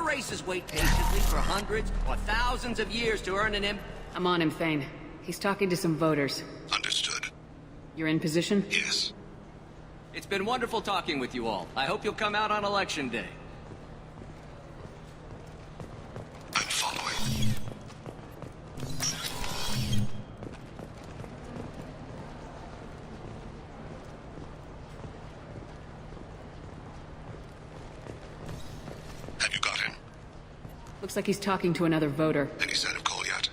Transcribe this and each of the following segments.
races wait patiently for hundreds or thousands of years to earn an imp. I'm on him, Thane. He's talking to some voters. Understood. You're in position? Yes. It's been wonderful talking with you all. I hope you'll come out on election day. I'm following. Have you got him? Looks like he's talking to another voter. Any sign of Kolyat?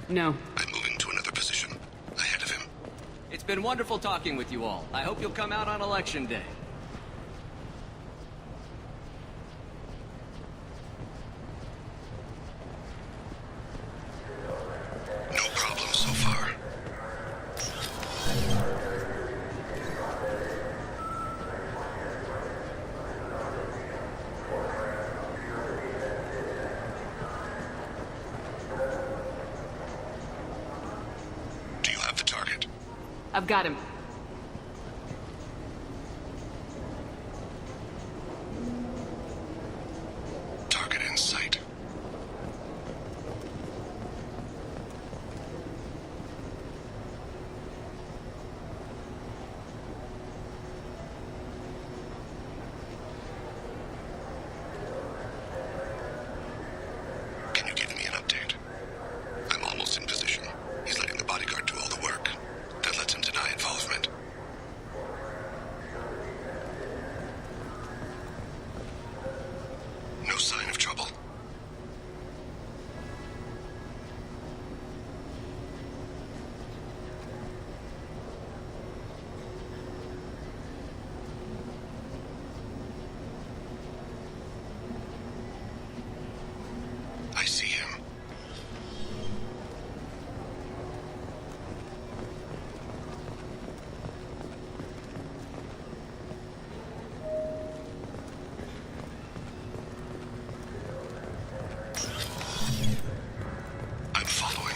No. I'm moving to another position. Ahead of him. It's been wonderful talking with you all. I hope you'll come out on election day. No problem so far. Do you have the target? I've got him. Target in sight. Can you give me an update? I'm almost in position. He's letting the bodyguard do all the work. That lets him deny involvement. No sign of trouble. I see him. I'm following.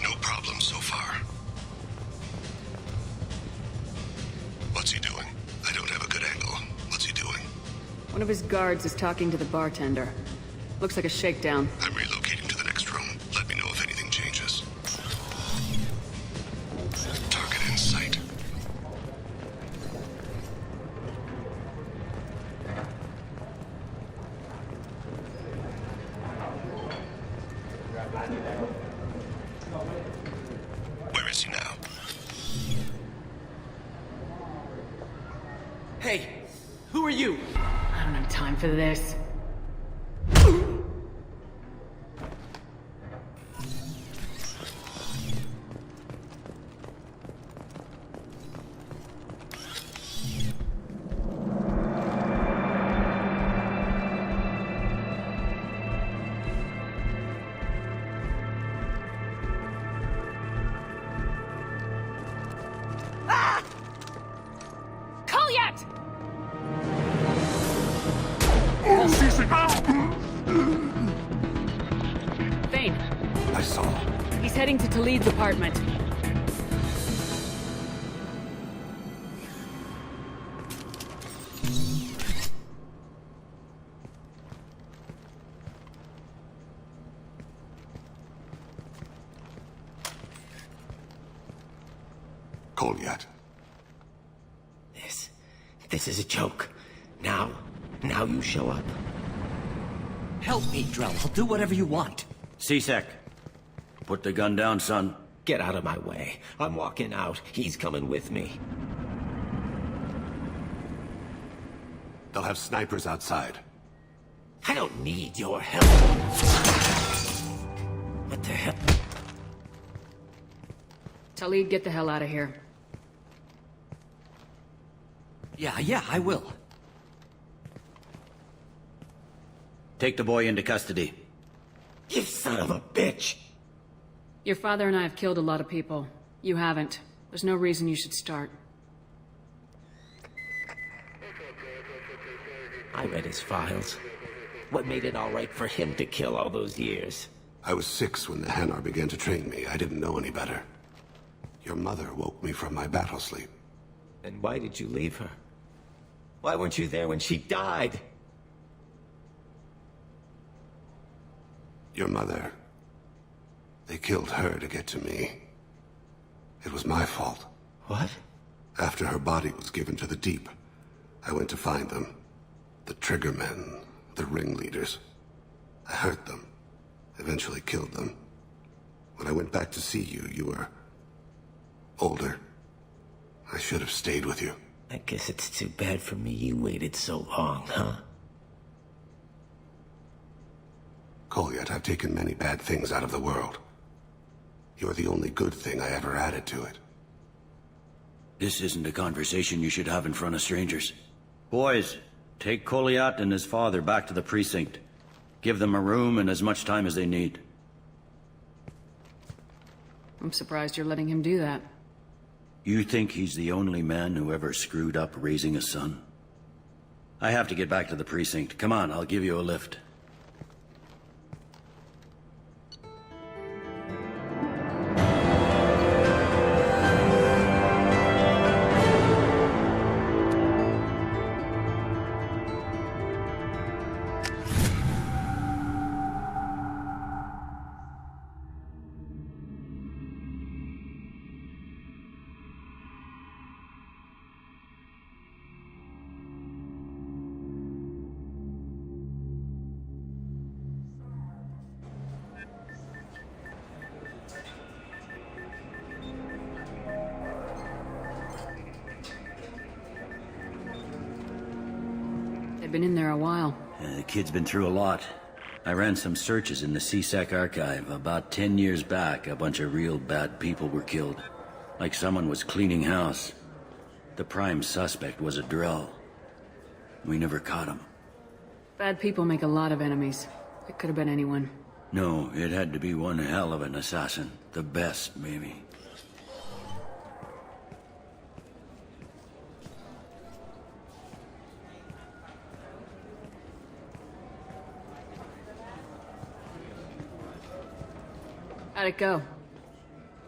No problem so far. What's he doing? I don't have a good angle. What's he doing? One of his guards is talking to the bartender. Looks like a shakedown. I'm relocating to the next room. Let me know if anything changes. Target in sight. Where is he now? Hey, who are you? I don't have time for this. Kolyat! Thane, I saw. he's heading to Talid's apartment. Kolyat. This is a joke. Now you show up. Help me, Drell. I'll do whatever you want. C-Sec, put the gun down, son. Get out of my way. I'm walking out. He's coming with me. They'll have snipers outside. I don't need your help. What the hell? Talid, get the hell out of here. Yeah, I will. Take the boy into custody. You son of a bitch! Your father and I have killed a lot of people. You haven't. There's no reason you should start. I read his files. What made it all right for him to kill all those years? I was 6 when the Hanar began to train me. I didn't know any better. Your mother woke me from my battle sleep. And why did you leave her? Why weren't you there when she died? Your mother... They killed her to get to me. It was my fault. What? After her body was given to the Deep, I went to find them. The Triggermen, the ringleaders. I hurt them. Eventually killed them. When I went back to see you, you were... older. I should have stayed with you. I guess it's too bad for me you waited so long, huh? Kolyat, I've taken many bad things out of the world. You're the only good thing I ever added to it. This isn't a conversation you should have in front of strangers. Boys, take Kolyat and his father back to the precinct. Give them a room and as much time as they need. I'm surprised you're letting him do that. You think he's the only man who ever screwed up raising a son? I have to get back to the precinct. Come on, I'll give you a lift. They've been in there a while. The kid's been through a lot. I ran some searches in the CSEC archive. About 10 years back, a bunch of real bad people were killed. Like someone was cleaning house. The prime suspect was a Drell. We never caught him. Bad people make a lot of enemies. It could have been anyone. No, it had to be one hell of an assassin. The best, maybe. How'd it go?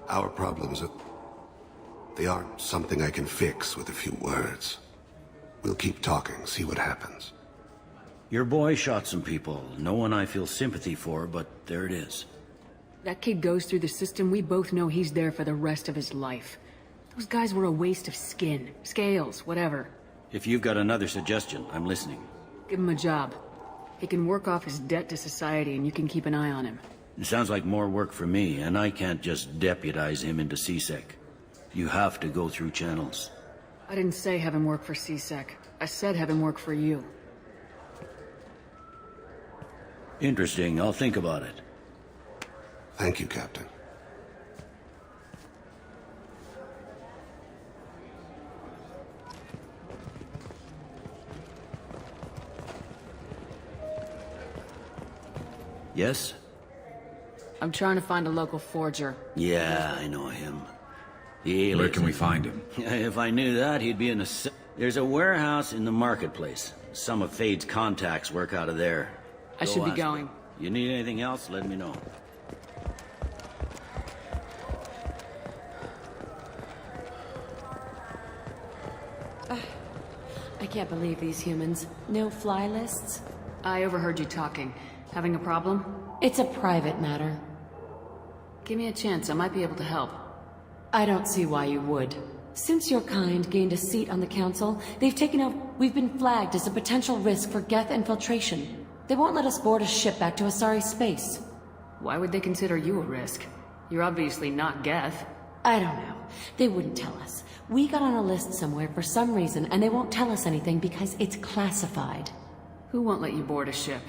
Our problems are... they aren't something I can fix with a few words. We'll keep talking, see what happens. Your boy shot some people. No one I feel sympathy for, but there it is. That kid goes through the system, we both know he's there for the rest of his life. Those guys were a waste of skin, scales, whatever. If you've got another suggestion, I'm listening. Give him a job. He can work off his debt to society and you can keep an eye on him. It sounds like more work for me, and I can't just deputize him into CSEC. You have to go through channels. I didn't say have him work for CSEC. I said have him work for you. Interesting. I'll think about it. Thank you, Captain. Yes? I'm trying to find a local forger. Yeah, I know him. The Where can we find him? If I knew that, he'd be in a... There's a warehouse in the marketplace. Some of Fade's contacts work out of there. I should be ask going. them. You need anything else, let me know. I can't believe these humans. No fly lists? I overheard you talking. Having a problem? It's a private matter. Give me a chance, I might be able to help. I don't see why you would. Since your kind gained a seat on the council, they've taken out... We've been flagged as a potential risk for Geth infiltration. They won't let us board a ship back to Asari space. Why would they consider you a risk? You're obviously not Geth. I don't know. They wouldn't tell us. We got on a list somewhere for some reason, and they won't tell us anything because it's classified. Who won't let you board a ship?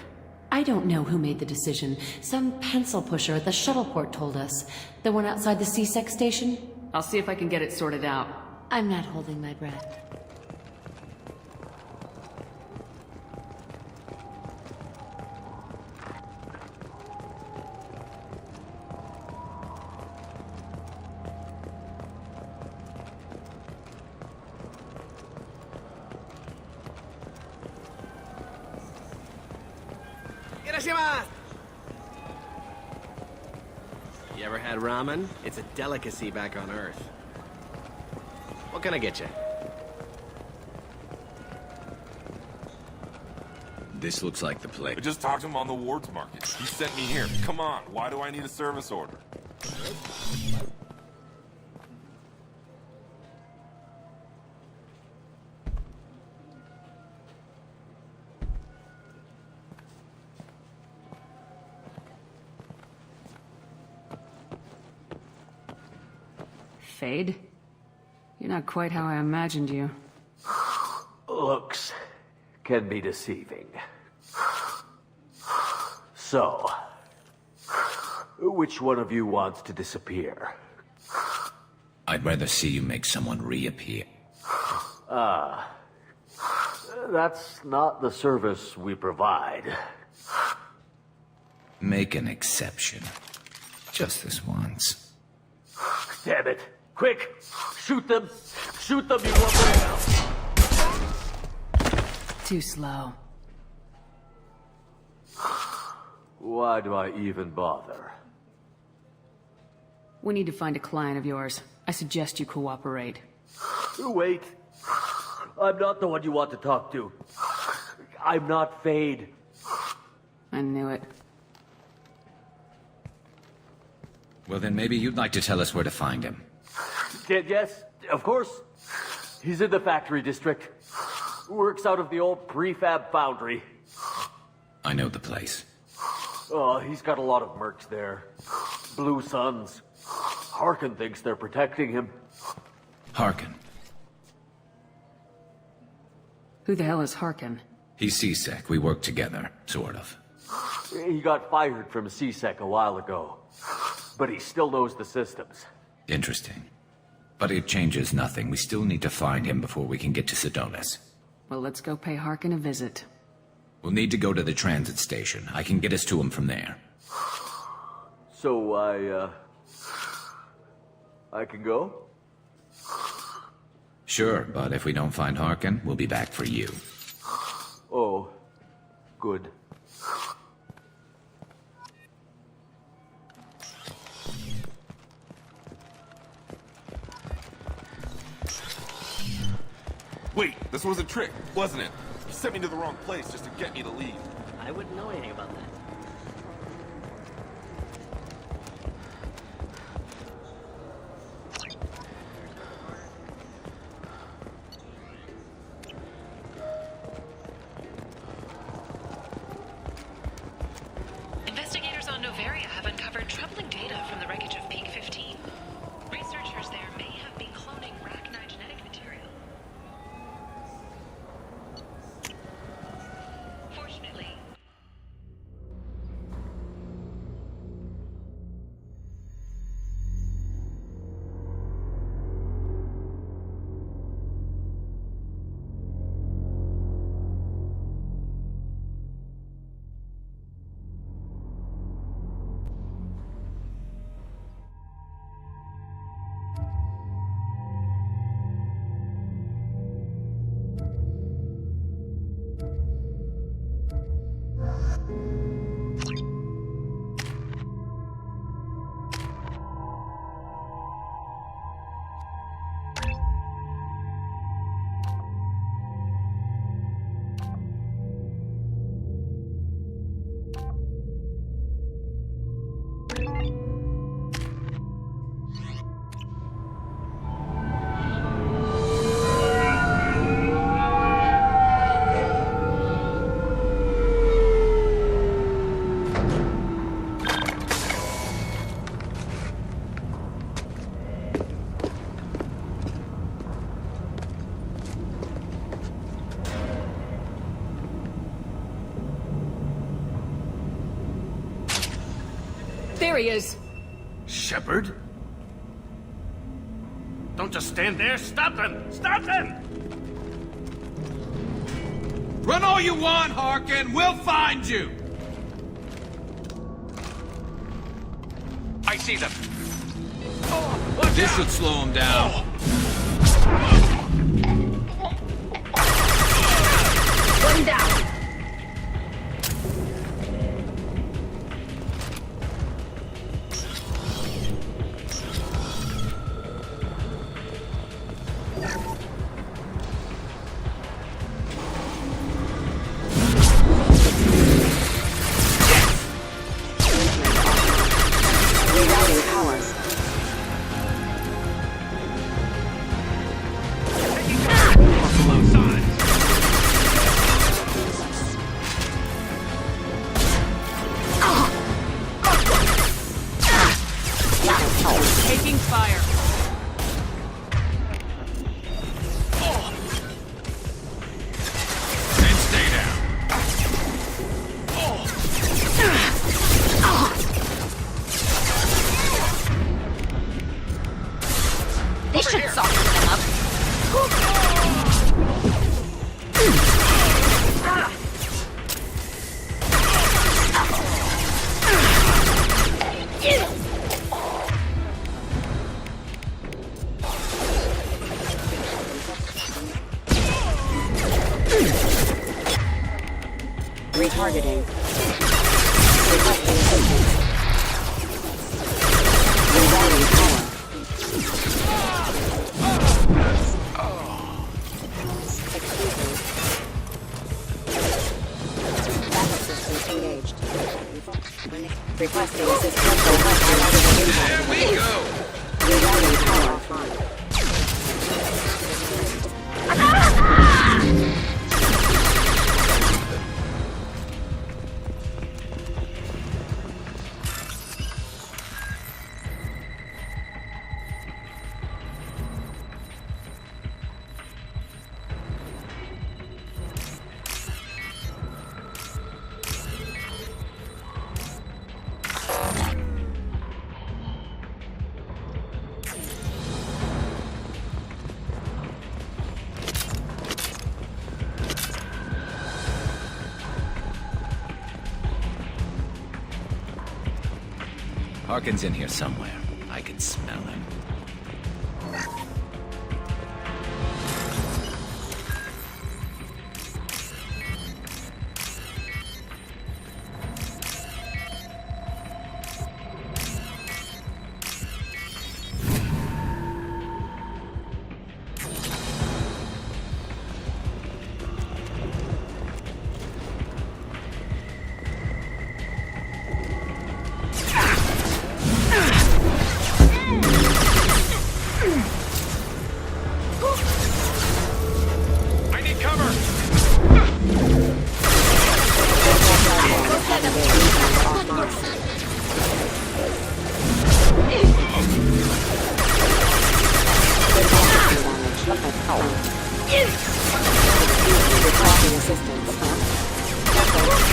I don't know who made the decision. Some pencil pusher at the shuttleport told us. The one outside the CSEC station? I'll see if I can get it sorted out. I'm not holding my breath. You ever had ramen? It's a delicacy back on Earth. What can I get you? This looks like the place. I just talked to him on the wards market. He sent me here. Come on, why do I need a service order? Fade? You're not quite how I imagined you. Looks can be deceiving. So, which one of you wants to disappear? I'd rather see you make someone reappear. That's not the service we provide. Make an exception. Just this once. Damn it. Quick! Shoot them! Shoot them, you lumberjack! Too slow. Why do I even bother? We need to find a client of yours. I suggest you cooperate. Wait. I'm not the one you want to talk to. I'm not Fade. I knew it. Well, then maybe you'd like to tell us where to find him. Yes, of course. He's in the factory district. Works out of the old prefab foundry. I know the place. Oh, he's got a lot of mercs there. Blue Suns. Harkin thinks they're protecting him. Harkin. Who the hell is Harkin? He's CSEC. We work together, sort of. He got fired from CSEC a while ago. But he still knows the systems. Interesting. But it changes nothing. We still need to find him before we can get to Sedonis. Well, let's go pay Harkin a visit. We'll need to go to the transit station. I can get us to him from there. So I can go? Sure, but if we don't find Harkin, we'll be back for you. Oh, good. Wait, this was a trick, wasn't it? You sent me to the wrong place just to get me to leave. I wouldn't know anything about that. Investigators on Novaria have uncovered troubling data from the wreckage of Peak 15. Researchers there may have been cloning Rachni genetic material. Fortunately, There he is! Shepard? Don't just stand there. Stop them! Stop them! Run all you want, Harkin. We'll find you. I see them. This should slow him down. One down! Retargeting. Requesting assistance. Rerouting power. Excuse me. Backup systems engaged. Requesting assistance. There we go! Rerouting power offline. Harkin's in here somewhere. I can smell him.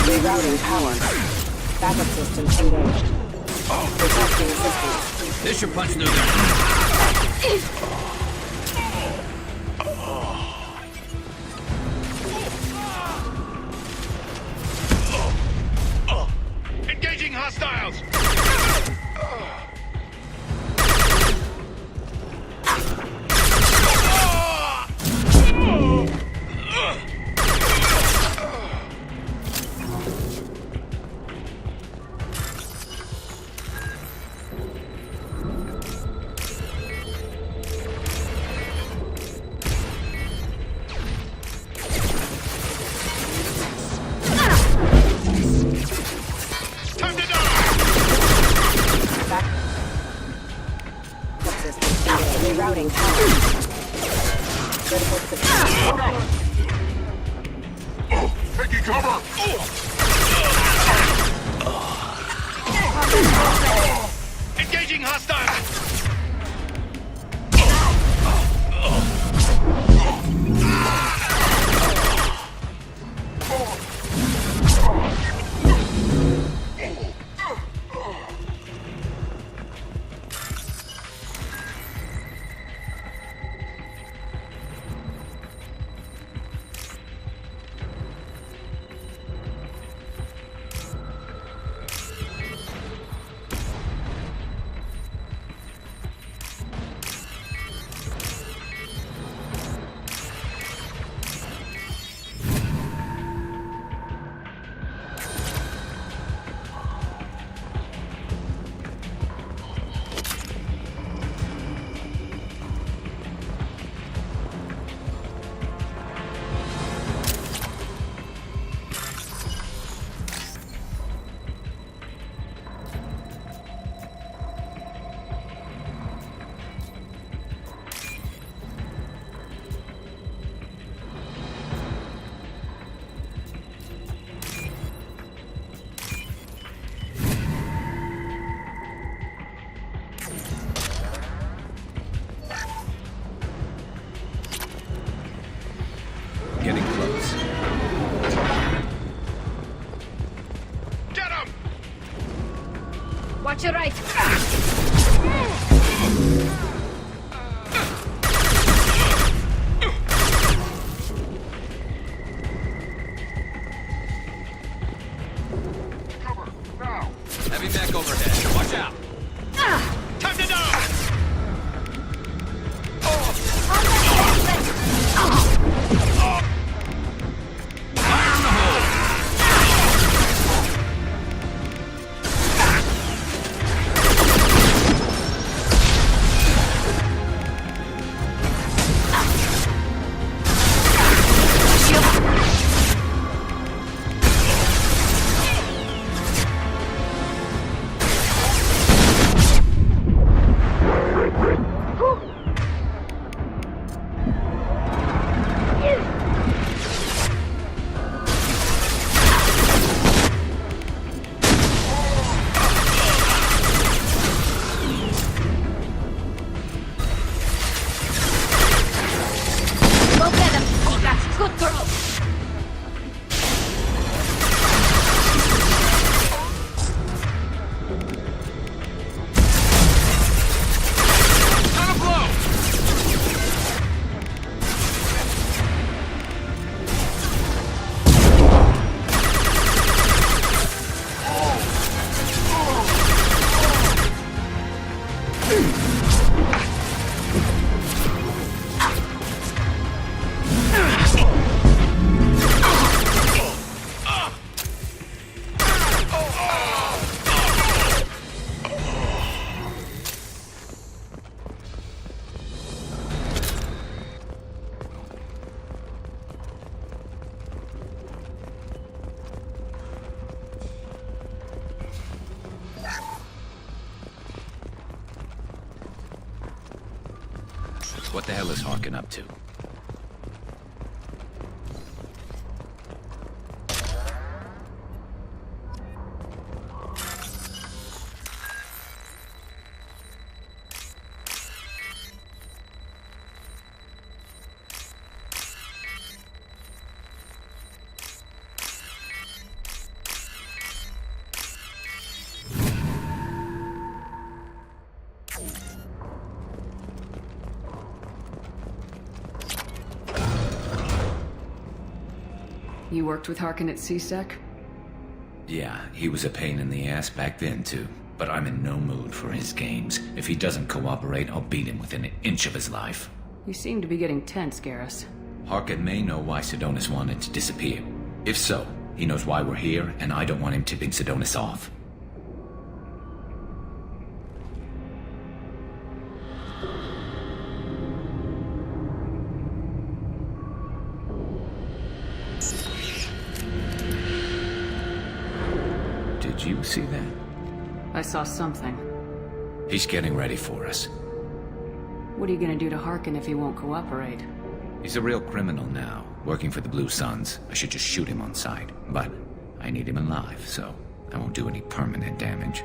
Rerouting power. Backup systems engaged. Requesting assistance. This should punch through there. Engaging hostiles! Rerouting power. Critical system. Taking cover! Engaging hostile! Getting close. Get him! Watch your right. Cover, now! Heavy mech overhead. Watch out. Time to die! Fire in the hole! What the hell is Harkin up to? You worked with Harkin at CSEC? Yeah, he was a pain in the ass back then, too. But I'm in no mood for his games. If he doesn't cooperate, I'll beat him within an inch of his life. You seem to be getting tense, Garrus. Harkin may know why Sidonis wanted to disappear. If so, he knows why we're here, and I don't want him tipping Sidonis off. Did you see that? I saw something. He's getting ready for us. What are you gonna do to Harkin if he won't cooperate? He's a real criminal now, working for the Blue Suns. I should just shoot him on sight. But I need him alive, so I won't do any permanent damage.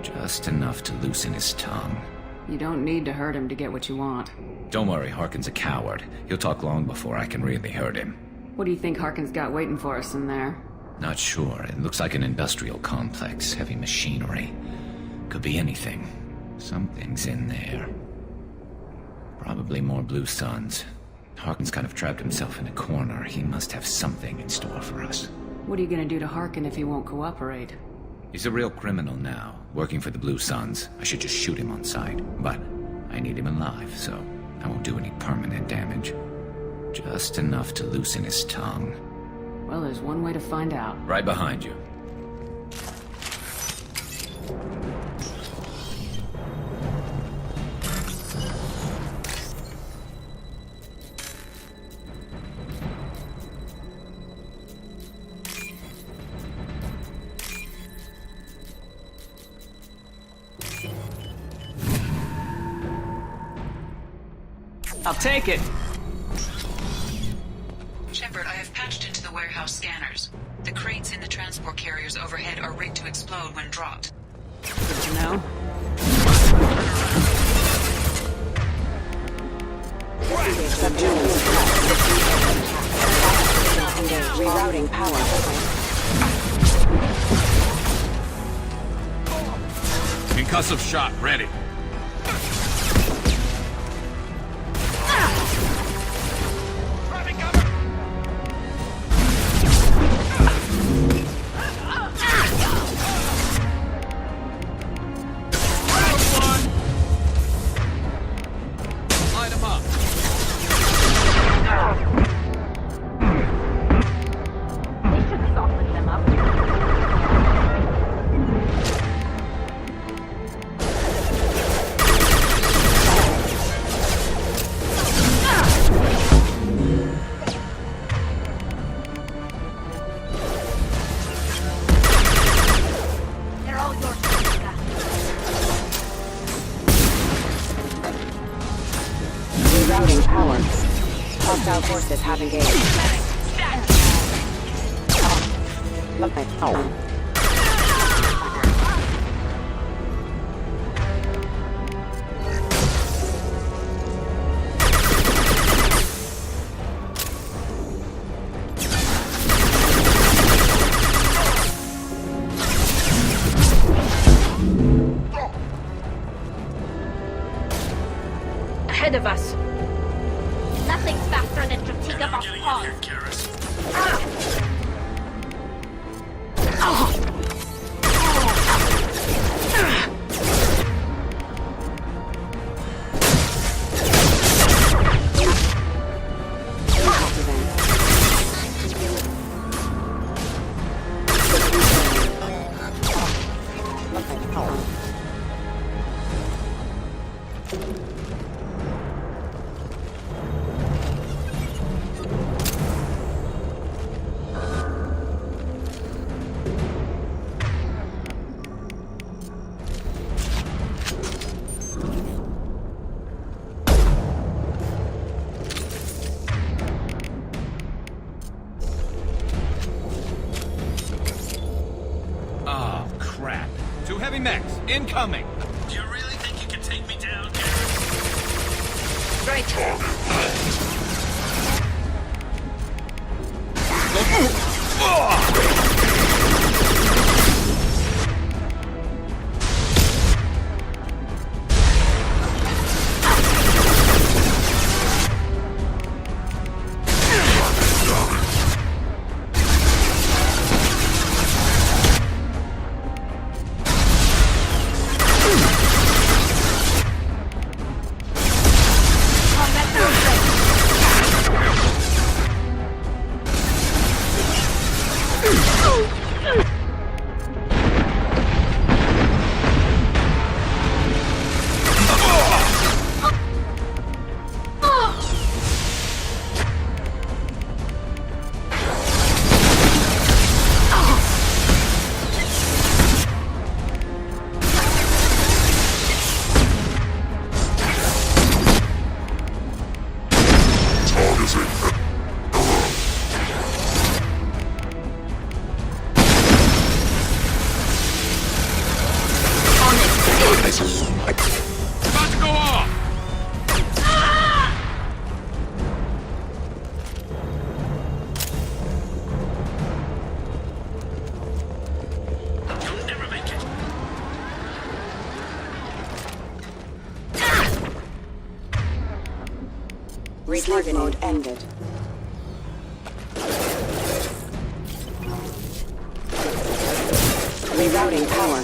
Just enough to loosen his tongue. You don't need to hurt him to get what you want. Don't worry, Harkin's a coward. He'll talk long before I can really hurt him. What do you think Harkin's got waiting for us in there? Not sure. It looks like an industrial complex. Heavy machinery. Could be anything. Something's in there. Probably more Blue Suns. Harkin's kind of trapped himself in a corner. He must have something in store for us. What are you gonna do to Harkin if he won't cooperate? He's a real criminal now, working for the Blue Suns. I should just shoot him on sight. But I need him alive, so I won't do any permanent damage. Just enough to loosen his tongue. Well, there's one way to find out. Right behind you. I'll take it! Shepard, I have patched into the warehouse scanners. The crates in the transport carriers overhead are rigged to explode when dropped. Good to know. Rerouting power. Concussive shot ready. Rerouting power. Hostile forces have engaged. Ahead of us. Nothing's faster than fatigue of our pause. heavy mechs, incoming. Do you really think you can take me down? Great. About to go off. You'll never make it. Retargeting mode ended. Rerouting power.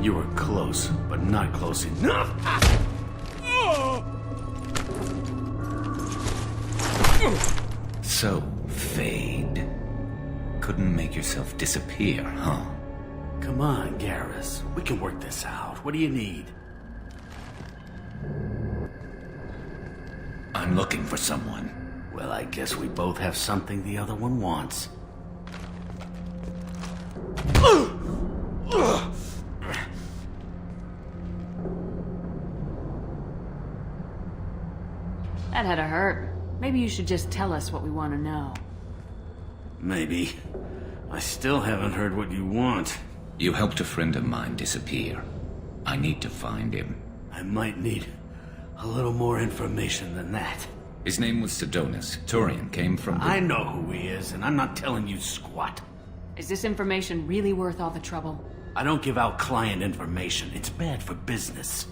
You were close, but not close enough. So, Fade. Couldn't make yourself disappear, huh? Come on, Garrus. We can work this out. What do you need? I'm looking for someone. Well, I guess we both have something the other one wants. That had to hurt. Maybe you should just tell us what we want to know. Maybe. I still haven't heard what you want. You helped a friend of mine disappear. I need to find him. I might need a little more information than that. His name was Sedonis. Turian came from the... I know who he is, and I'm not telling you squat. Is this information really worth all the trouble? I don't give out client information. It's bad for business.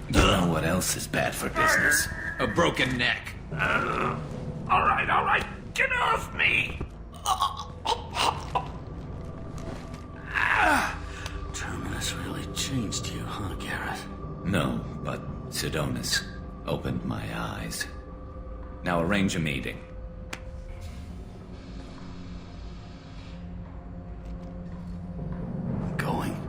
You know what else is bad for business? A broken neck. All right. Get off me! Terminus really changed you, huh, Garrett? No, but Sedonis opened my eyes. Now arrange a meeting. Going.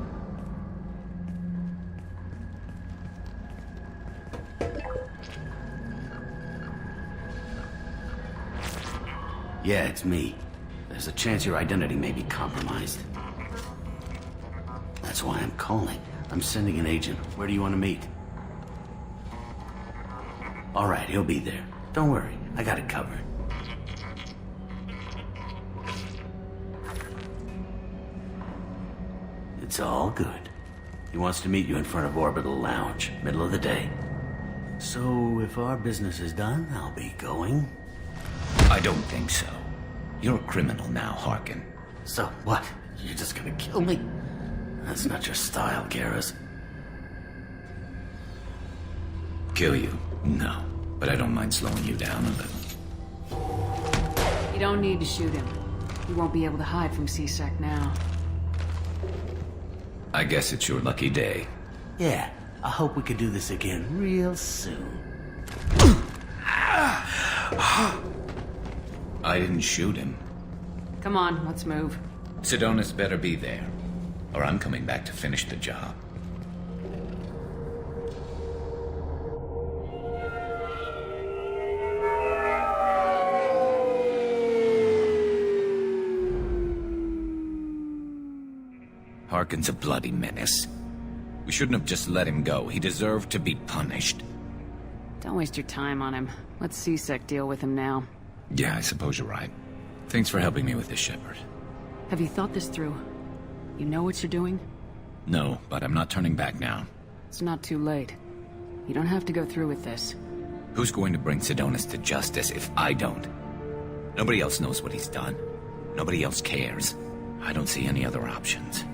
Yeah, it's me. There's a chance your identity may be compromised. That's why I'm calling. I'm sending an agent. Where do you want to meet? All right, he'll be there. Don't worry, I got it covered. It's all good. He wants to meet you in front of Orbital Lounge, middle of the day. So, if our business is done, I'll be going. I don't think so. You're a criminal now, Harkin. So, what? You're just gonna kill me? That's not your style, Garrus. Kill you? No. But I don't mind slowing you down a little. You don't need to shoot him. You won't be able to hide from C-Sec now. I guess it's your lucky day. Yeah, I hope we can do this again real soon. I didn't shoot him. Come on, let's move. Sedonis better be there, or I'm coming back to finish the job. Harkin's a bloody menace. We shouldn't have just let him go. He deserved to be punished. Don't waste your time on him. Let CSEC deal with him now. Yeah, I suppose you're right. Thanks for helping me with this, Shepard. Have you thought this through? You know what you're doing? No, but I'm not turning back now. It's not too late. You don't have to go through with this. Who's going to bring Sedonis to justice if I don't? Nobody else knows what he's done. Nobody else cares. I don't see any other options.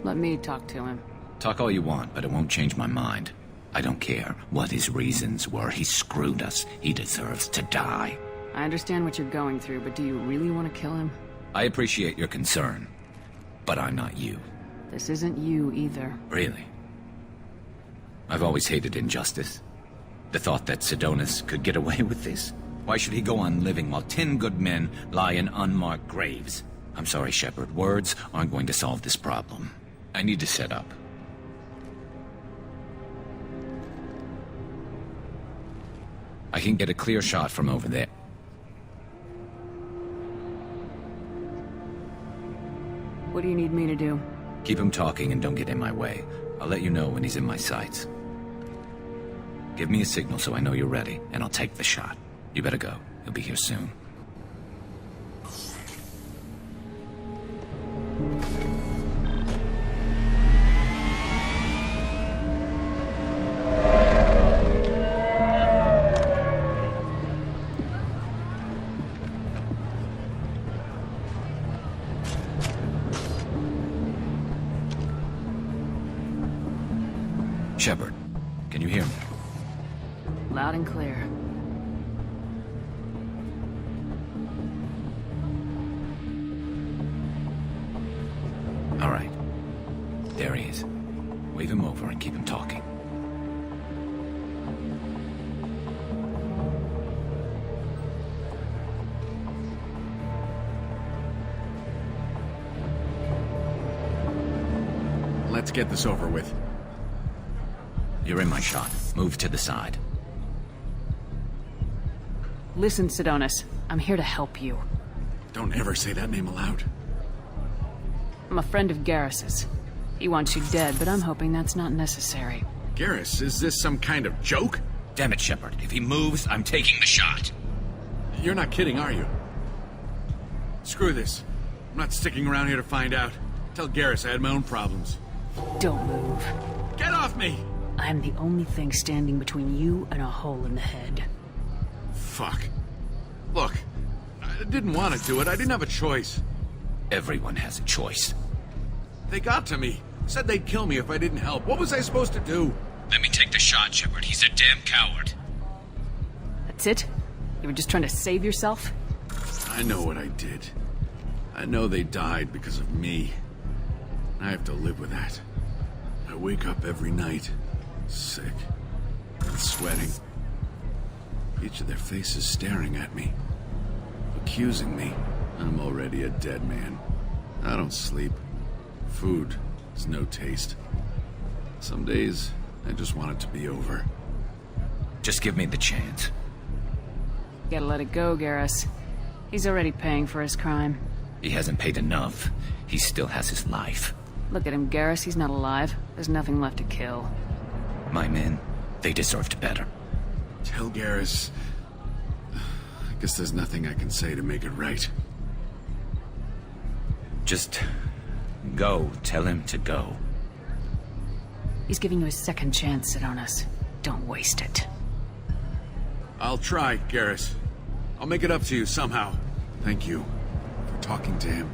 Let me talk to him. Talk all you want, but it won't change my mind. I don't care what his reasons were. He screwed us. He deserves to die. I understand what you're going through, but do you really want to kill him? I appreciate your concern, but I'm not you. This isn't you either. Really? I've always hated injustice. The thought that Sedonis could get away with this. Why should he go on living while 10 good men lie in unmarked graves? I'm sorry, Shepard. Words aren't going to solve this problem. I need to set up. I can get a clear shot from over there. What do you need me to do? Keep him talking and don't get in my way. I'll let you know when he's in my sights. Give me a signal so I know you're ready, and I'll take the shot. You better go. He'll be here soon. Shepard, can you hear me? Loud and clear. All right. There he is. Wave him over and keep him talking. Let's get this over with. You're in my shot. Move to the side. Listen, Sedonis. I'm here to help you. Don't ever say that name aloud. I'm a friend of Garrus's. He wants you dead, but I'm hoping that's not necessary. Garrus, is this some kind of joke? Damn it, Shepard. If he moves, I'm taking the shot. You're not kidding, are you? Screw this. I'm not sticking around here to find out. Tell Garrus I had my own problems. Don't move. Get off me! I'm the only thing standing between you and a hole in the head. Fuck. Look, I didn't want to do it. I didn't have a choice. Everyone has a choice. They got to me. Said they'd kill me if I didn't help. What was I supposed to do? Let me take the shot, Shepard. He's a damn coward. That's it? You were just trying to save yourself? I know what I did. I know they died because of me. I have to live with that. I wake up every night, sick, and sweating. Each of their faces staring at me, accusing me. I'm already a dead man. I don't sleep. Food has no taste. Some days, I just want it to be over. Just give me the chance. Gotta let it go, Garrus. He's already paying for his crime. He hasn't paid enough. He still has his life. Look at him, Garrus. He's not alive. There's nothing left to kill. My men, they deserved better. Tell Garrus... I guess there's nothing I can say to make it right. Just... go. Tell him to go. He's giving you a second chance, Sedonis. Don't waste it. I'll try, Garrus. I'll make it up to you somehow. Thank you for talking to him.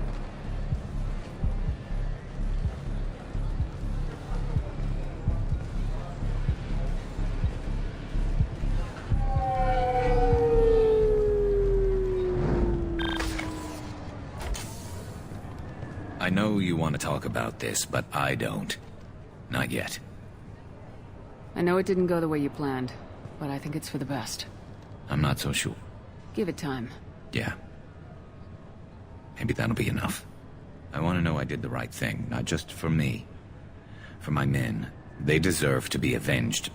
I know you want to talk about this, but I don't. Not yet. I know it didn't go the way you planned, but I think it's for the best. I'm not so sure. Give it time. Yeah, Maybe that'll be enough. I want to know I did the right thing, not just for me. For my men. They deserve to be avenged.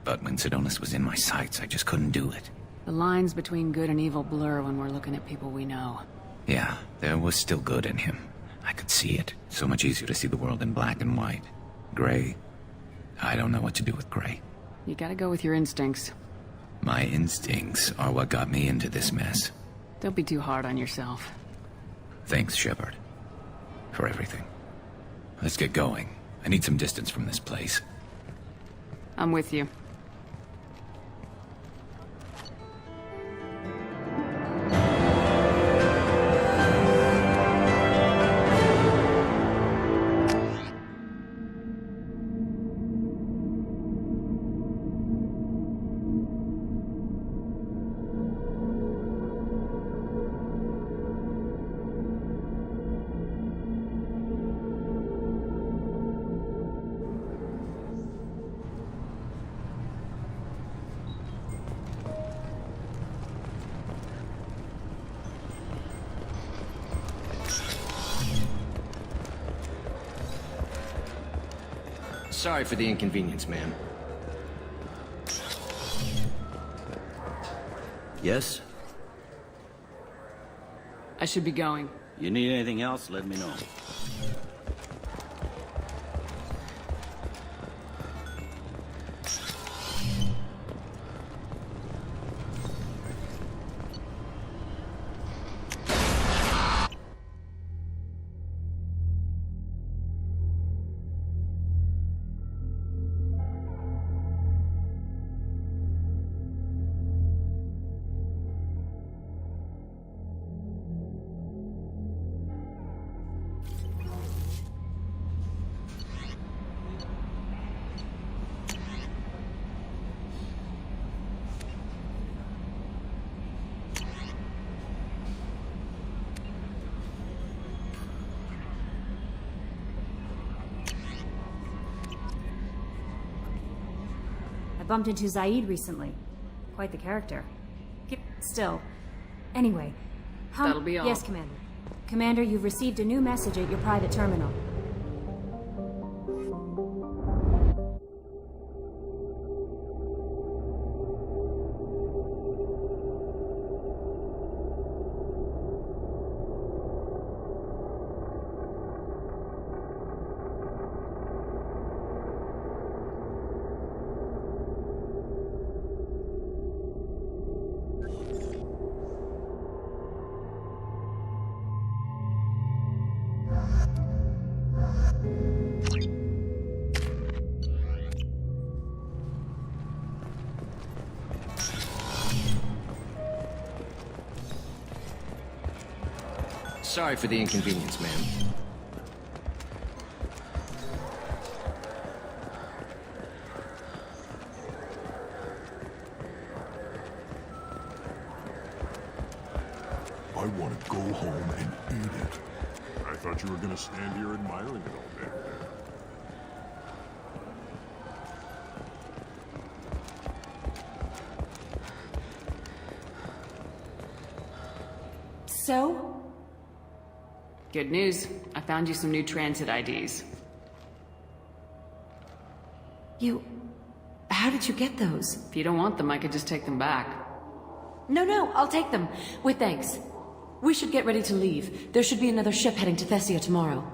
But when Sidonis was in my sights, I just couldn't do it. The lines between good and evil blur when we're looking at people we know. Yeah, there was still good in him. I could see it. So much easier to see the world in black and white. Gray. I don't know what to do with gray. You gotta go with your instincts. My instincts are what got me into this mess. Don't be too hard on yourself. Thanks, Shepard. For everything. Let's get going. I need some distance from this place. I'm with you. Sorry for the inconvenience, man. Yes? I should be going. You need anything else, let me know. I bumped into Zaid recently. Quite the character. Still. Anyway. That'll be all. Yes, Commander. Commander, you've received a new message at your private terminal. Sorry for the inconvenience, man. I want to go home and eat it. I thought you were gonna stand here admiring it all day. So? Good news. I found you some new transit IDs. How did you get those? If you don't want them, I could just take them back. No, I'll take them. With thanks. We should get ready to leave. There should be another ship heading to Thessia tomorrow.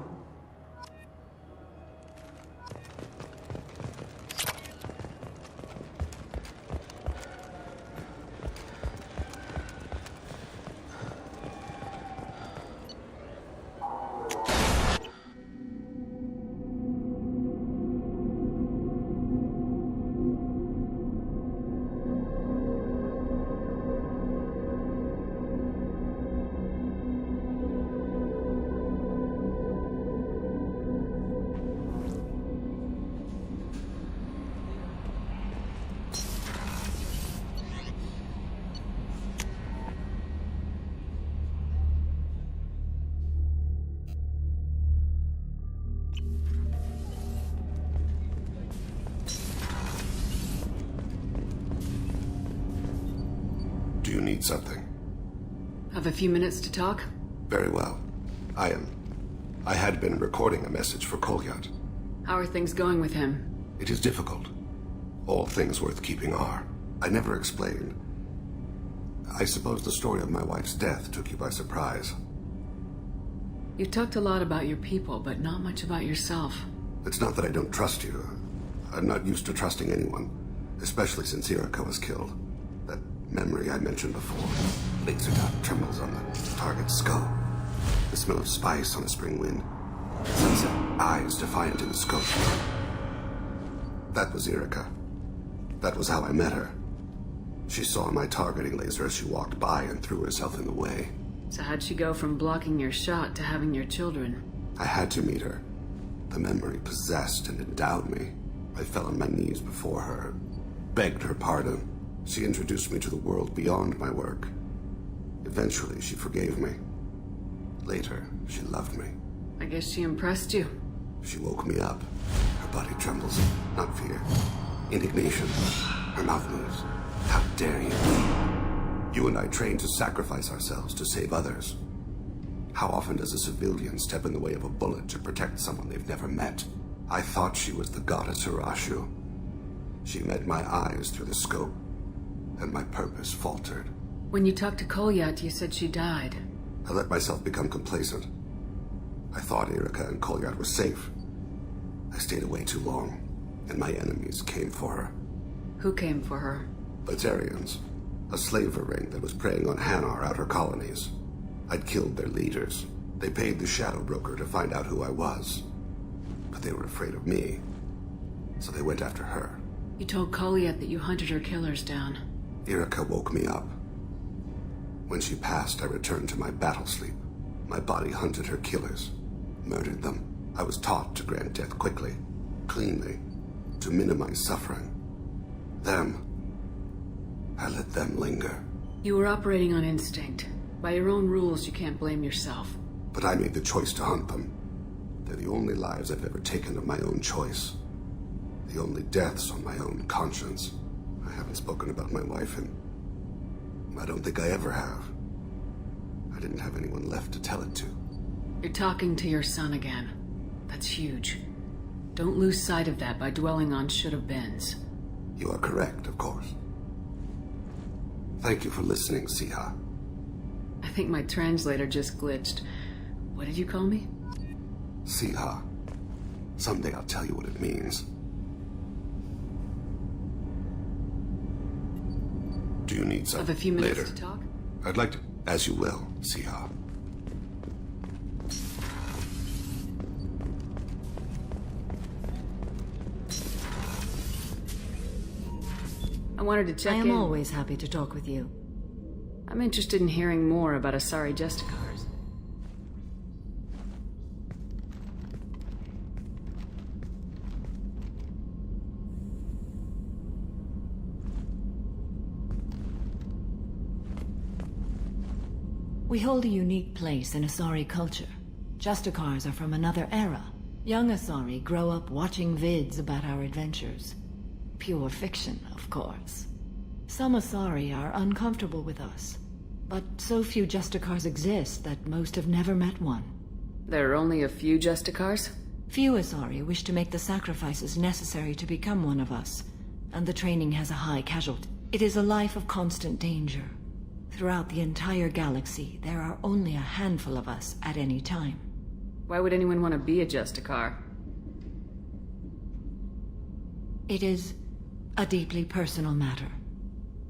Do you need something? Have a few minutes to talk? Very well. I had been recording a message for Kolyat. How are things going with him? It is difficult. All things worth keeping are. I never explained. I suppose the story of my wife's death took you by surprise. You talked a lot about your people, but not much about yourself. It's not that I don't trust you. I'm not used to trusting anyone, especially since Irika was killed. That memory I mentioned before. Laser dot trembles on the target's skull. The smell of spice on a spring wind. Sunset eyes defiant in the scope. That was Irika. That was how I met her. She saw my targeting laser as she walked by and threw herself in the way. So how'd she go from blocking your shot to having your children? I had to meet her. The memory possessed and endowed me. I fell on my knees before her, begged her pardon. She introduced me to the world beyond my work. Eventually, she forgave me. Later, she loved me. I guess she impressed you. She woke me up. Her body trembles, not fear. Indignation. Her mouth moves. How dare you? You and I trained to sacrifice ourselves to save others. How often does a civilian step in the way of a bullet to protect someone they've never met? I thought she was the goddess Hirashu. She met my eyes through the scope, and my purpose faltered. When you talked to Kolyat, you said she died. I let myself become complacent. I thought Irika and Kolyat were safe. I stayed away too long, and my enemies came for her. Who came for her? Batarians. A slaver ring that was preying on Hanar outer colonies. I'd killed their leaders. They paid the shadow broker to find out who I was. But they were afraid of me, so they went after her. You told Kolyat that you hunted her killers down. Irika woke me up. When she passed, I returned to my battle sleep. My body hunted her killers, murdered them. I was taught to grant death quickly, cleanly, to minimize suffering. I let them linger. You were operating on instinct. By your own rules, you can't blame yourself. But I made the choice to hunt them. They're the only lives I've ever taken of my own choice. The only deaths on my own conscience. I haven't spoken about my wife, and I don't think I ever have. I didn't have anyone left to tell it to. You're talking to your son again. That's huge. Don't lose sight of that by dwelling on should-have-beens. You are correct, of course. Thank you for listening, Siha. I think my translator just glitched. What did you call me? Siha. Someday I'll tell you what it means. Do you need some? Have a few minutes later? to talk? I'd like to... As you will, Siha. I wanted to check in. I am always happy to talk with you. I'm interested in hearing more about Asari Justicars. We hold a unique place in Asari culture. Justicars are from another era. Young Asari grow up watching vids about our adventures. Pure fiction, of course. Some Asari are uncomfortable with us, but so few Justicars exist that most have never met one. There are only a few Justicars? Few Asari wish to make the sacrifices necessary to become one of us, and the training has a high casualty. It is a life of constant danger. Throughout the entire galaxy, there are only a handful of us at any time. Why would anyone want to be a Justicar? It is a deeply personal matter.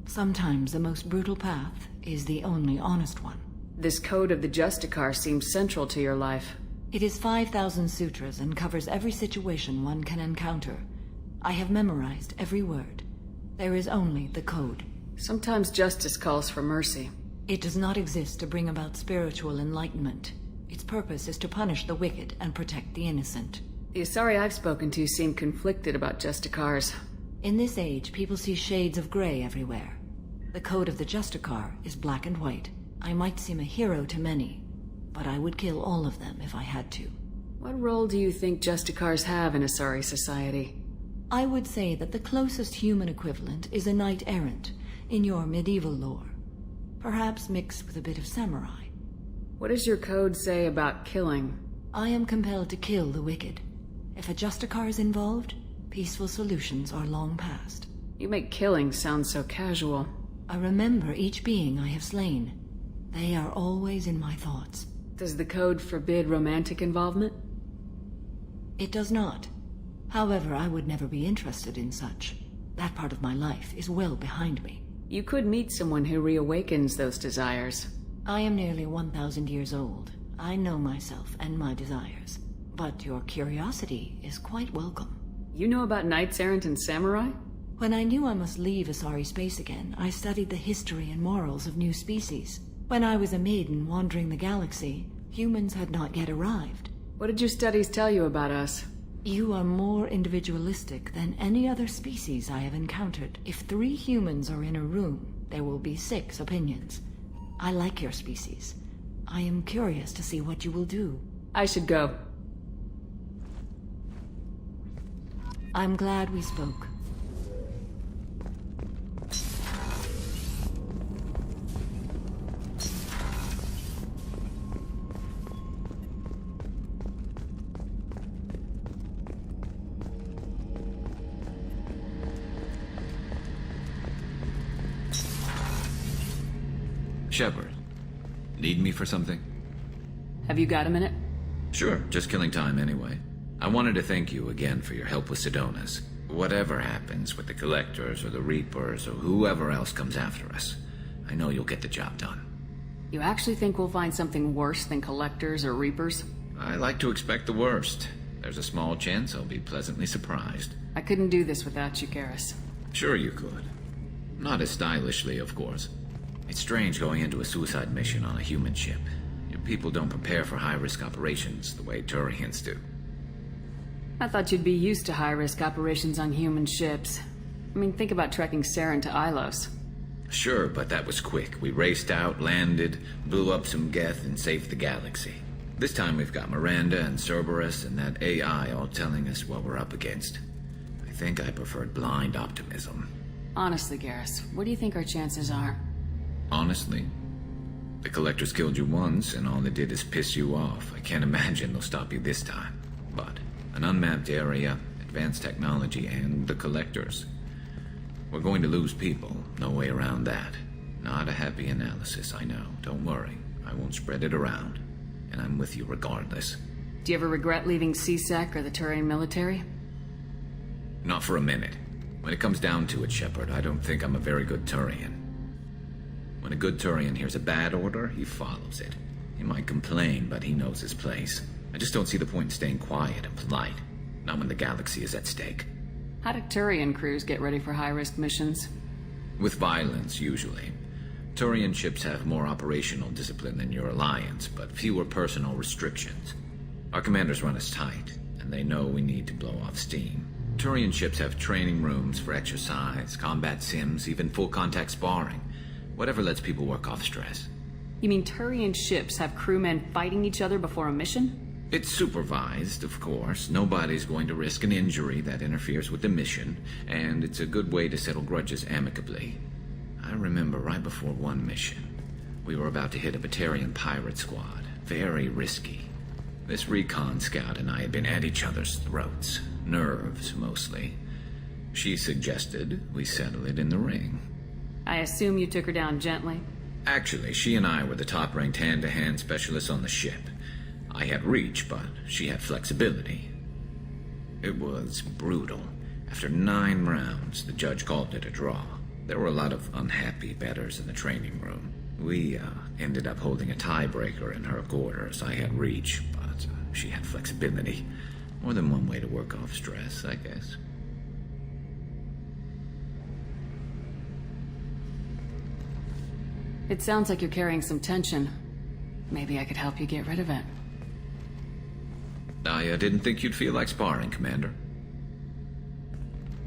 Sometimes the most brutal path is the only honest one. This code of the Justicar seems central to your life. It is 5,000 sutras and covers every situation one can encounter. I have memorized every word. There is only the code. Sometimes justice calls for mercy. It does not exist to bring about spiritual enlightenment. Its purpose is to punish the wicked and protect the innocent. The Asari I've spoken to seem conflicted about Justicars. In this age, people see shades of gray everywhere. The code of the Justicar is black and white. I might seem a hero to many, but I would kill all of them if I had to. What role do you think Justicars have in Asari society? I would say that the closest human equivalent is a knight-errant in your medieval lore. Perhaps mixed with a bit of samurai. What does your code say about killing? I am compelled to kill the wicked. If a Justicar is involved, peaceful solutions are long past. You make killing sound so casual. I remember each being I have slain. They are always in my thoughts. Does the code forbid romantic involvement? It does not. However, I would never be interested in such. That part of my life is well behind me. You could meet someone who reawakens those desires. I am nearly 1,000 years old. I know myself and my desires. But your curiosity is quite welcome. You know about knights errant and samurai? When I knew I must leave Asari space again, I studied the history and morals of new species. When I was a maiden wandering the galaxy, humans had not yet arrived. What did your studies tell you about us? You are more individualistic than any other species I have encountered. If 3 humans are in a room, there will be 6 opinions. I like your species. I am curious to see what you will do. I should go. I'm glad we spoke. Shepard, need me for something? Have you got a minute? Sure, just killing time anyway. I wanted to thank you again for your help with Sedona's. Whatever happens with the Collectors or the Reapers or whoever else comes after us, I know you'll get the job done. You actually think we'll find something worse than Collectors or Reapers? I like to expect the worst. There's a small chance I'll be pleasantly surprised. I couldn't do this without you, Garrus. Sure you could. Not as stylishly, of course. It's strange going into a suicide mission on a human ship. Your people don't prepare for high-risk operations the way Turians do. I thought you'd be used to high-risk operations on human ships. I mean, think about trekking Saren to Ilos. Sure, but that was quick. We raced out, landed, blew up some Geth, and saved the galaxy. This time we've got Miranda and Cerberus and that AI all telling us what we're up against. I think I preferred blind optimism. Honestly, Garrus, what do you think our chances are? Honestly, the Collectors killed you once, and all they did is piss you off. I can't imagine they'll stop you this time. But an unmapped area, advanced technology, and the Collectors. We're going to lose people. No way around that. Not a happy analysis, I know. Don't worry. I won't spread it around. And I'm with you regardless. Do you ever regret leaving CSEC or the Turian military? Not for a minute. When it comes down to it, Shepard, I don't think I'm a very good Turian. When a good Turian hears a bad order, he follows it. He might complain, but he knows his place. I just don't see the point in staying quiet and polite. Not when the galaxy is at stake. How do Turian crews get ready for high-risk missions? With violence, usually. Turian ships have more operational discipline than your alliance, but fewer personal restrictions. Our commanders run us tight, and they know we need to blow off steam. Turian ships have training rooms for exercise, combat sims, even full-contact sparring. Whatever lets people work off stress. You mean Turian ships have crewmen fighting each other before a mission? It's supervised, of course. Nobody's going to risk an injury that interferes with the mission, and it's a good way to settle grudges amicably. I remember right before one mission, we were about to hit a Batarian pirate squad. Very risky. This recon scout and I had been at each other's throats. Nerves, mostly. She suggested we settle it in the ring. I assume you took her down gently? Actually, she and I were the top-ranked hand-to-hand specialists on the ship. I had reach, but she had flexibility. It was brutal. After 9 rounds, the judge called it a draw. There were a lot of unhappy bettors in the training room. We ended up holding a tiebreaker in her quarters. I had reach, but she had flexibility. More than one way to work off stress, I guess. It sounds like you're carrying some tension. Maybe I could help you get rid of it. I didn't think you'd feel like sparring, Commander.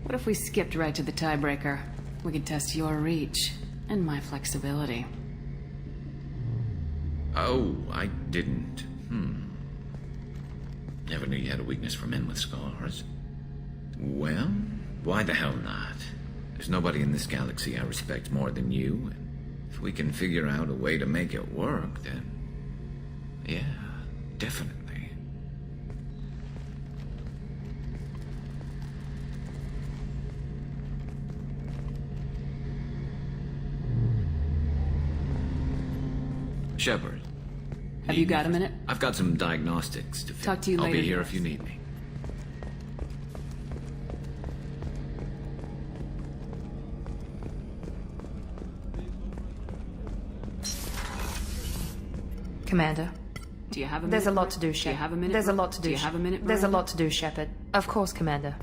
What if we skipped right to the tiebreaker? We could test your reach and my flexibility. Oh, I didn't. Never knew you had a weakness for men with scars. Well, why the hell not? There's nobody in this galaxy I respect more than you, and if we can figure out a way to make it work, then Yeah, definitely. Shepard. Have you got a minute? I've got some diagnostics to Talk to you I'll later. be here if you need me. Commander. Do you have a minute? There's a lot to do, Do you Shepard. have a minute? There's a lot to do. Do you have a minute? There's a Miranda? lot to do, Shepard. Of course, Commander.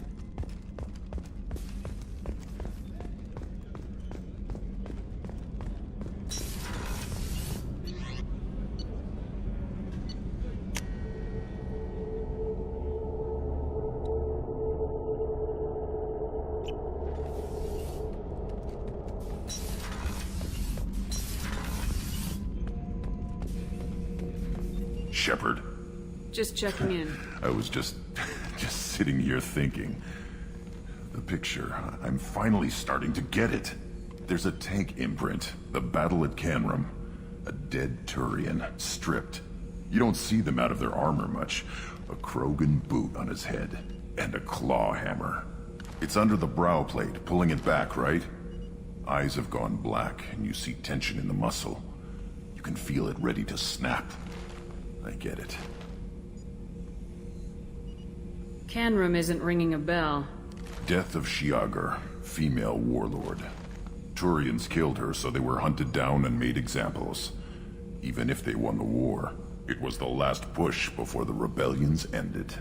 Shepard, Just checking in. I was just sitting here thinking. The picture, I'm finally starting to get it. There's a tank imprint, the battle at Canrum. A dead Turian, stripped. You don't see them out of their armor much. A Krogan boot on his head, and a claw hammer. It's under the brow plate, pulling it back, right? Eyes have gone black, and you see tension in the muscle. You can feel it ready to snap. I get it. Canrum isn't ringing a bell. Death of Shiagar, female warlord. Turians killed her, so they were hunted down and made examples. Even if they won the war, it was the last push before the rebellions ended.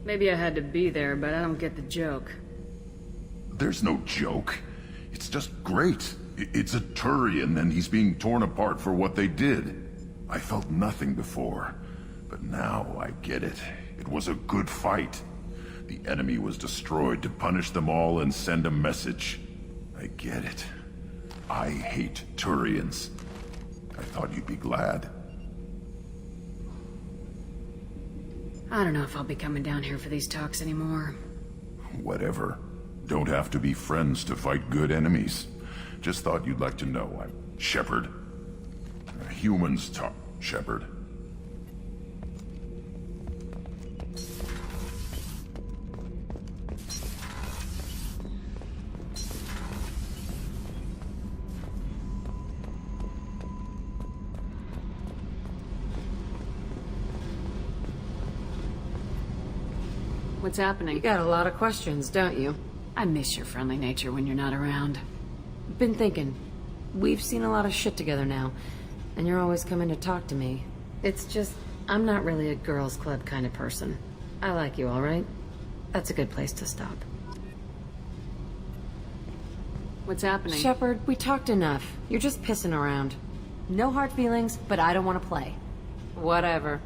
Maybe I had to be there, but I don't get the joke. There's no joke. It's just great. It's a Turian, and he's being torn apart for what they did. I felt nothing before, but now I get it. It was a good fight. The enemy was destroyed to punish them all and send a message. I get it. I hate Turians. I thought you'd be glad. I don't know if I'll be coming down here for these talks anymore. Whatever. Don't have to be friends to fight good enemies. Just thought you'd like to know I'm Shepard. Humans talk, Shepard. What's happening? You got a lot of questions, don't you? I miss your friendly nature when you're not around. Been thinking. We've seen a lot of shit together now, and you're always coming to talk to me. It's just, I'm not really a girls' club kind of person. I like you, all right? That's a good place to stop. What's happening? Shepard, we talked enough. You're just pissing around. No hard feelings, but I don't want to play. Whatever.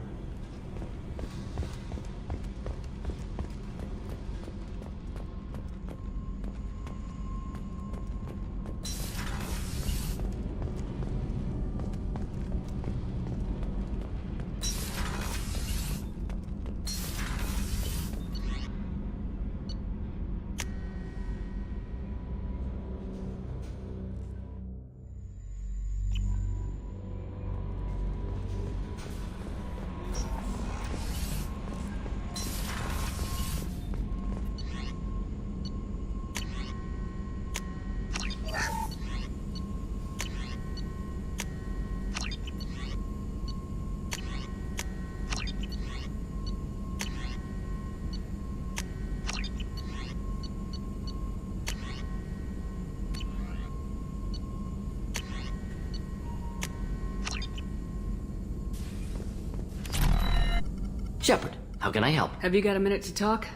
Shepard, how can I help? Have you got a minute to talk?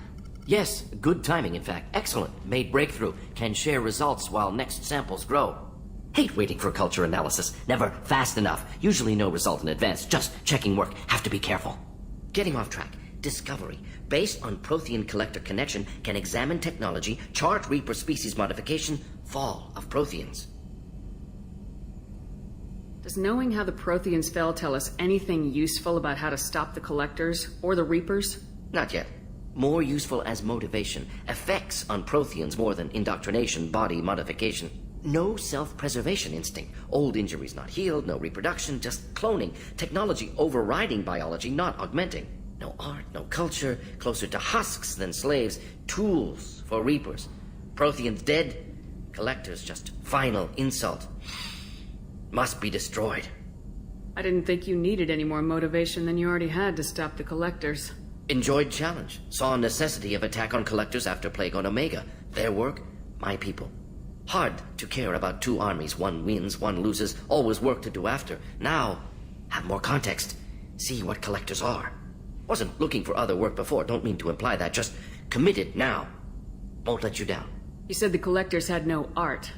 Yes, good timing, in fact. Excellent. Made breakthrough. Can share results while next samples grow. Hate waiting for culture analysis. Never fast enough. Usually no result in advance. Just checking work. Have to be careful. Getting off track. Discovery. Based on Prothean collector connection, can examine technology, chart Reaper species modification, fall of Protheans. Does knowing how the Protheans fell tell us anything useful about how to stop the Collectors or the Reapers? Not yet. More useful as motivation. Effects on Protheans more than indoctrination, body modification. No self-preservation instinct. Old injuries not healed, no reproduction, just cloning. Technology overriding biology, not augmenting. No art, no culture, closer to husks than slaves. Tools for reapers. Protheans dead, collectors just final insult. Must be destroyed. I didn't think you needed any more motivation than you already had to stop the collectors. Enjoyed challenge. Saw necessity of attack on collectors after Plague on Omega. Their work, my people. Hard to care about two armies. One wins, one loses. Always work to do after. Now, have more context. See what collectors are. Wasn't looking for other work before. Don't mean to imply that. Just committed now. Won't let you down. You said the collectors had no art.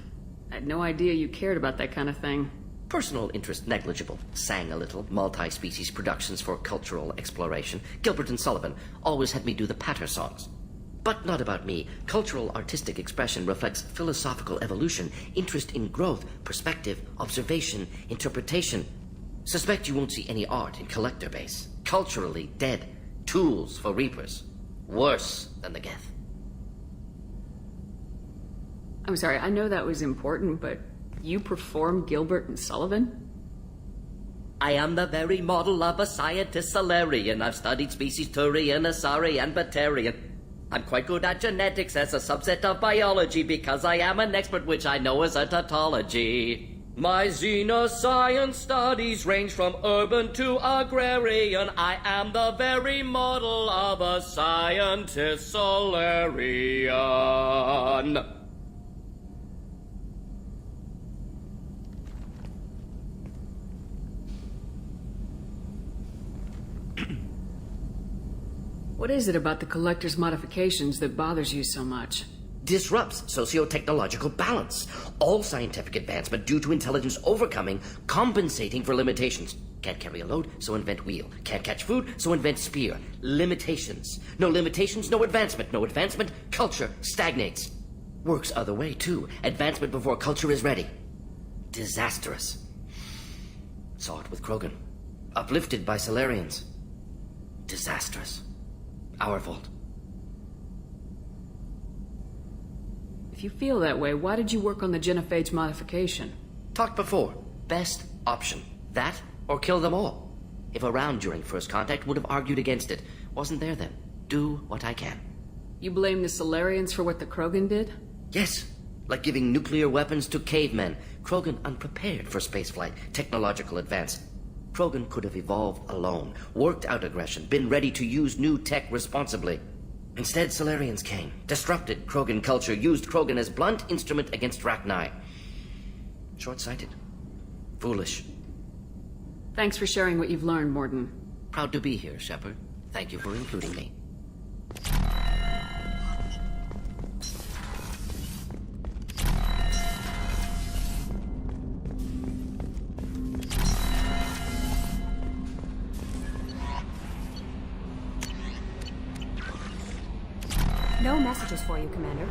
I had no idea you cared about that kind of thing. Personal interest negligible. Sang a little. Multi-species productions for cultural exploration. Gilbert and Sullivan always had me do the patter songs. But not about me. Cultural artistic expression reflects philosophical evolution, interest in growth, perspective, observation, interpretation. Suspect you won't see any art in collector base. Culturally dead. Tools for reapers. Worse than the Geth. I'm sorry, I know that was important, but you perform Gilbert and Sullivan? I am the very model of a scientist Solarian. I've studied species Turian, Asari, and Batarian. I'm quite good at genetics as a subset of biology because I am an expert, which I know is a tautology. My xenoscience studies range from urban to agrarian. I am the very model of a scientist Solarian. What is it about the collector's modifications that bothers you so much? Disrupts socio-technological balance. All scientific advancement due to intelligence overcoming, compensating for limitations. Can't carry a load, so invent wheel. Can't catch food, so invent spear. Limitations. No limitations, no advancement. No advancement, culture stagnates. Works other way, too. Advancement before culture is ready. Disastrous. Saw it with Krogan. Uplifted by Solarians. Disastrous. Our fault. If you feel that way, why did you work on the genophage modification? Talked before. Best option. That, or kill them all. If around during first contact, would have argued against it. Wasn't there then. Do what I can. You blame the Solarians for what the Krogan did? Yes. Like giving nuclear weapons to cavemen. Krogan unprepared for spaceflight, technological advance. Krogan could have evolved alone, worked out aggression, been ready to use new tech responsibly. Instead, Solarians came, disrupted Krogan culture, used Krogan as blunt instrument against Rachni. Short-sighted. Foolish. Thanks for sharing what you've learned, Morden. Proud to be here, Shepard. Thank you for including me. No messages for you, Commander.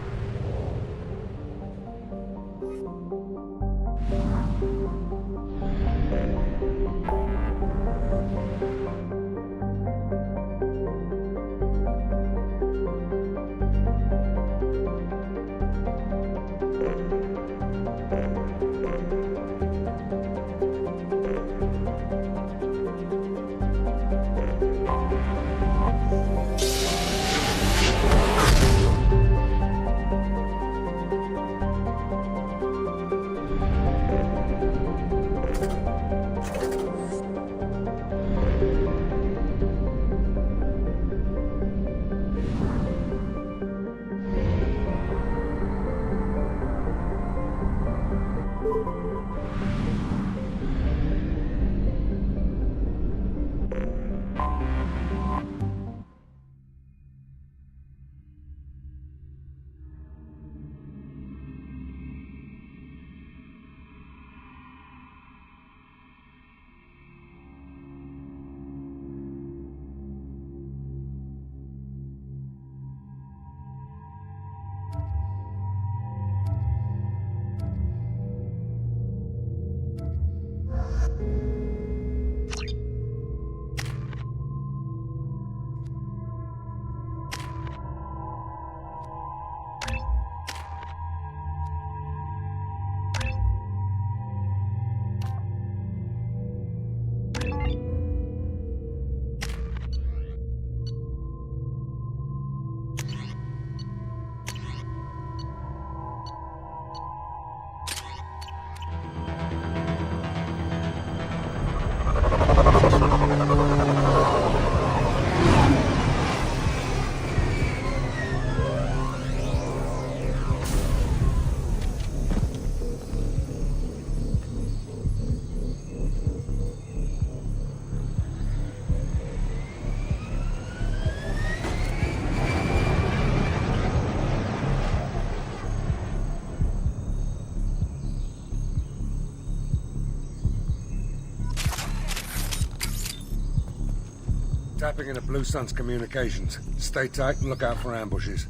tapping into Blue Sun's communications. Stay tight and look out for ambushes.